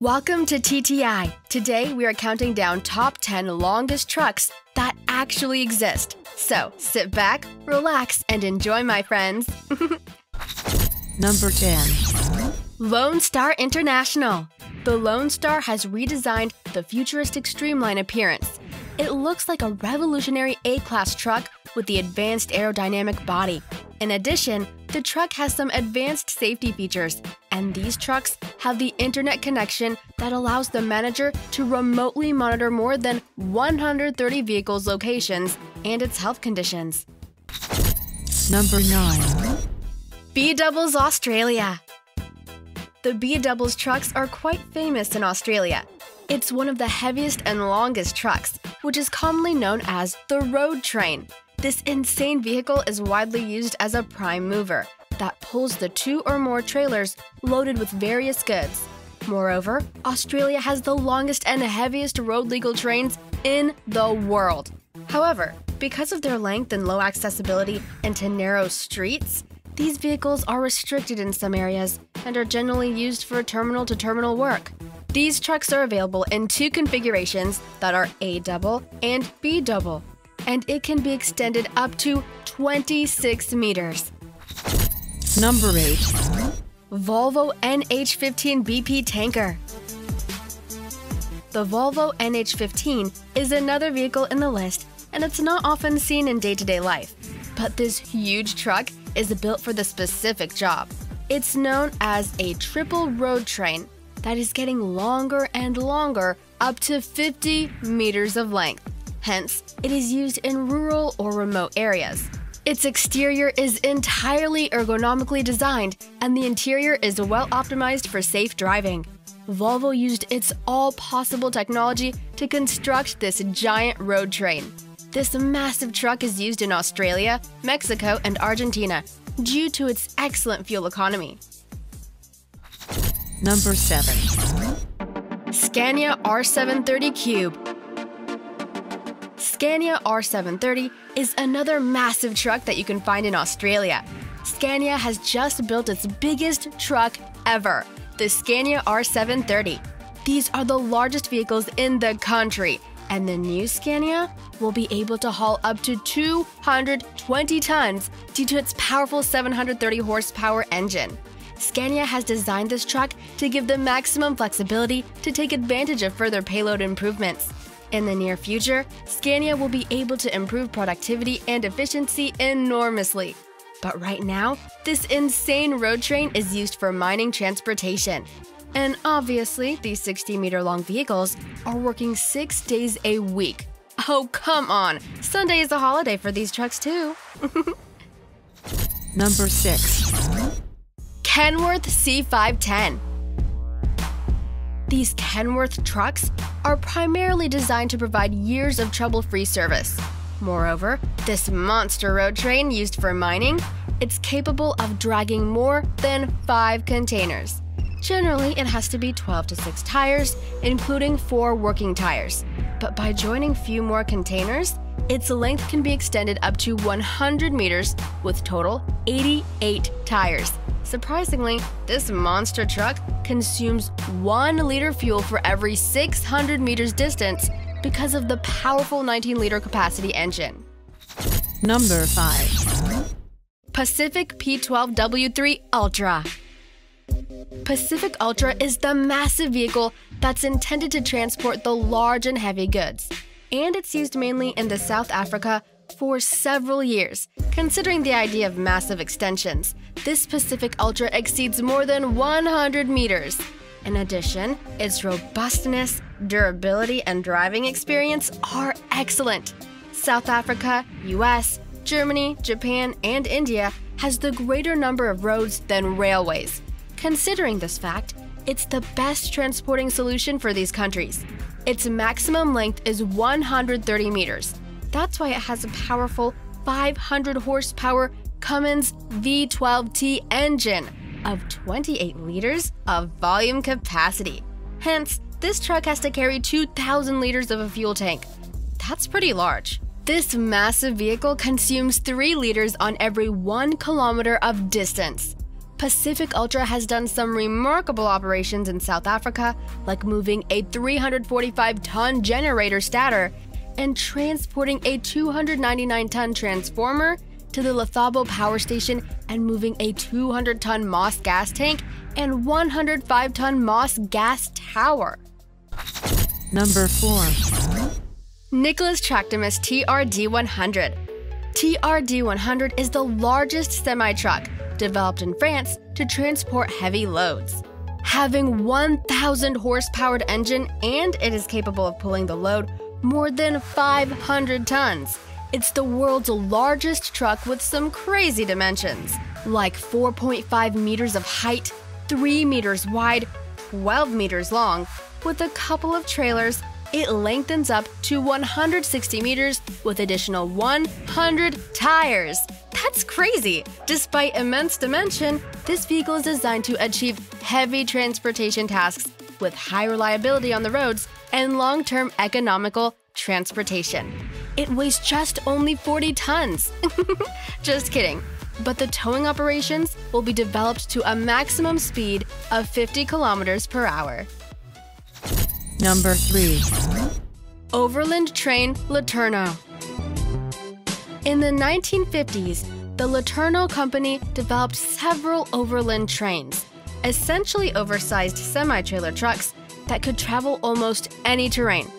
Welcome to TTI. Today we are counting down top 10 longest trucks that actually exist. So sit back, relax, and enjoy, my friends. Number 10. LoneStar International. The LoneStar has redesigned the futuristic streamline appearance. It looks like a revolutionary A-class truck with the advanced aerodynamic body. In addition, the truck has some advanced safety features, and these trucks have the internet connection that allows the manager to remotely monitor more than 130 vehicles' locations and its health conditions. Number 9. BDoubles Australia. The BDoubles trucks are quite famous in Australia. It's one of the heaviest and longest trucks, which is commonly known as the road train. This insane vehicle is widely used as a prime mover that pulls the 2 or more trailers loaded with various goods. Moreover, Australia has the longest and heaviest road-legal trains in the world. However, because of their length and low accessibility into narrow streets, these vehicles are restricted in some areas and are generally used for terminal-to-terminal work. These trucks are available in 2 configurations that are A-double and B-double, and it can be extended up to 26 meters. Number 8. Volvo-NH15 BP-TANKER. The Volvo-NH15 is another vehicle in the list, and it's not often seen in day-to-day life. But this huge truck is built for the specific job. It's known as a triple road train that is getting longer and longer, up to 50 meters of length. Hence, it is used in rural or remote areas. Its exterior is entirely ergonomically designed, and the interior is well optimized for safe driving. Volvo used its all possible technology to construct this giant road train. This massive truck is used in Australia, Mexico, and Argentina due to its excellent fuel economy. Number 7. Scania R730 Cube. Scania R730 is another massive truck that you can find in Australia. Scania has just built its biggest truck ever, the Scania R730. These are the largest vehicles in the country, and the new Scania will be able to haul up to 220 tons due to its powerful 730 horsepower engine. Scania has designed this truck to give the maximum flexibility to take advantage of further payload improvements. In the near future, Scania will be able to improve productivity and efficiency enormously. But right now, this insane road train is used for mining transportation. And obviously, these 60-meter-long vehicles are working 6 days a week. Oh, come on! Sunday is a holiday for these trucks, too. Number 6. Kenworth C510. These Kenworth trucks are primarily designed to provide years of trouble-free service. Moreover, this monster road train used for mining, it's capable of dragging more than 5 containers. Generally, it has to be 12 to 6 tires, including 4 working tires. But by joining few more containers, its length can be extended up to 100 meters with total 88 tires. Surprisingly, this monster truck consumes 1 liter fuel for every 600 meters distance because of the powerful 19-liter capacity engine. Number 5. Pacific P12W3 Ultra. Pacific Ultra is the massive vehicle that's intended to transport the large and heavy goods, and it's used mainly in the South Africa for several years. Considering the idea of massive extensions, this Pacific Ultra exceeds more than 100 meters. In addition, its robustness, durability, and driving experience are excellent. South Africa, US, Germany, Japan, and India has the greater number of roads than railways. Considering this fact, it's the best transporting solution for these countries. Its maximum length is 130 meters. That's why it has a powerful 500 horsepower Cummins V12T engine of 28 liters of volume capacity. Hence, this truck has to carry 2,000 liters of a fuel tank. That's pretty large. This massive vehicle consumes 3 liters on every 1 kilometer of distance. Pacific Ultra has done some remarkable operations in South Africa, like moving a 345-ton generator stator and transporting a 299-ton transformer to the Letourneau power station and moving a 200-ton Moss gas tank and 105-ton Moss gas tower. Number 4. Niccolas Tractor TRD100. TRD100 is the largest semi-truck developed in France to transport heavy loads. Having 1,000 horsepowered engine, and it is capable of pulling the load more than 500 tons. It's the world's largest truck with some crazy dimensions, like 4.5 meters of height, 3 meters wide, 12 meters long. With a couple of trailers, it lengthens up to 160 meters with additional 100 tires. That's crazy! Despite immense dimension, this vehicle is designed to achieve heavy transportation tasks with high reliability on the roads and long-term economical transportation. It weighs just only 40 tons. Just kidding. But the towing operations will be developed to a maximum speed of 50 kilometers per hour. Number 3. Overland train Letourneau. In the 1950s, the Letourneau company developed several overland trains, essentially oversized semi-trailer trucks that could travel almost any terrain.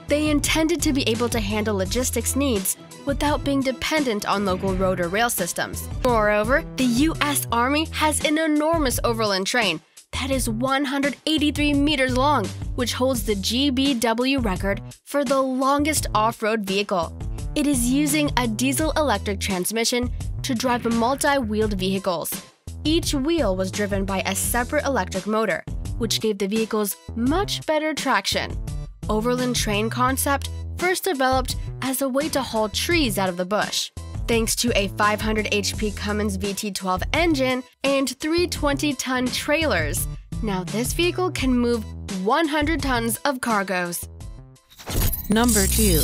They intended to be able to handle logistics needs without being dependent on local road or rail systems. Moreover, the U.S. Army has an enormous overland train that is 183 meters long, which holds the GBW record for the longest off-road vehicle. It is using a diesel-electric transmission to drive multi-wheeled vehicles. Each wheel was driven by a separate electric motor, which gave the vehicles much better traction. Overland train concept first developed as a way to haul trees out of the bush. Thanks to a 500 HP Cummins VT12 engine and 3 20-ton trailers, now this vehicle can move 100 tons of cargoes. Number 2.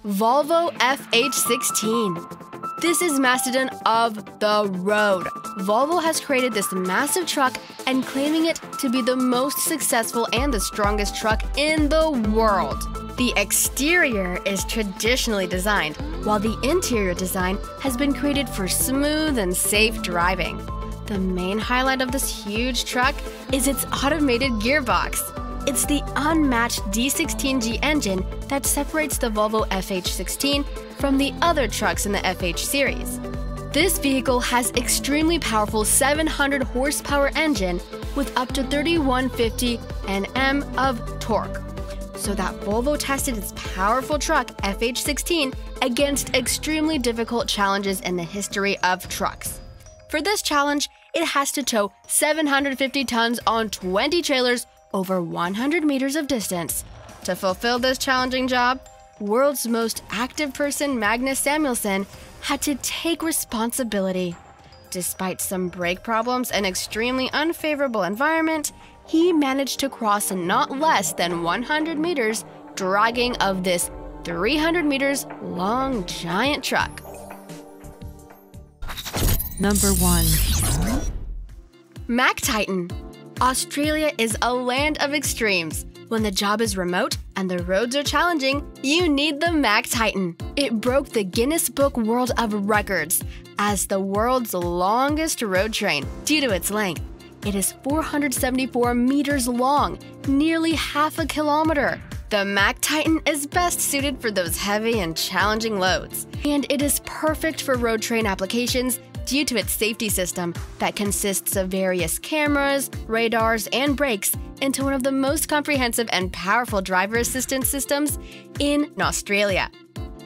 Volvo FH16. This is Mastodon of the road. Volvo has created this massive truck and claiming it to be the most successful and the strongest truck in the world. The exterior is traditionally designed, while the interior design has been created for smooth and safe driving. The main highlight of this huge truck is its automated gearbox. It's the unmatched D16G engine that separates the Volvo FH16 from the other trucks in the FH series. This vehicle has extremely powerful 700 horsepower engine with up to 3150 Nm of torque, so that Volvo tested its powerful truck FH16 against extremely difficult challenges in the history of trucks. For this challenge, it has to tow 750 tons on 20 trailers over 100 meters of distance. To fulfill this challenging job, world's most active person Magnus Samuelsson had to take responsibility. Despite some brake problems and extremely unfavorable environment, he managed to cross not less than 100 meters dragging of this 300 meters long giant truck. Number 1. Mack Titan. Australia is a land of extremes. When the job is remote and the roads are challenging, you need the Mack Titan. It broke the Guinness Book World of Records as the world's longest road train due to its length. It is 474 meters long, nearly half a kilometer. The Mack Titan is best suited for those heavy and challenging loads, and it is perfect for road train applications due to its safety system that consists of various cameras, radars, and brakes into one of the most comprehensive and powerful driver assistance systems in Australia.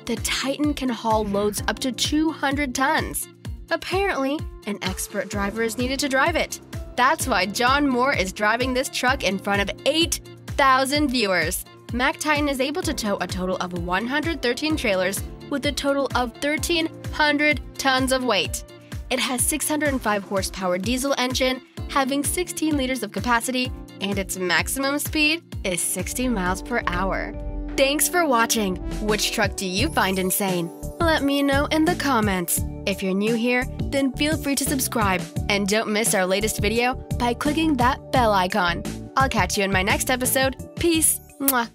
The Titan can haul loads up to 200 tons. Apparently, an expert driver is needed to drive it. That's why John Moore is driving this truck in front of 8,000 viewers. Mack Titan is able to tow a total of 113 trailers with a total of 1,300 tons of weight. It has 605 horsepower diesel engine, having 16 liters of capacity, and its maximum speed is 60 miles per hour. Thanks for watching. Which truck do you find insane? Let me know in the comments. If you're new here, Then feel free to subscribe and don't miss our latest video by clicking that bell icon. I'll catch you in my next episode. Peace. Mwah.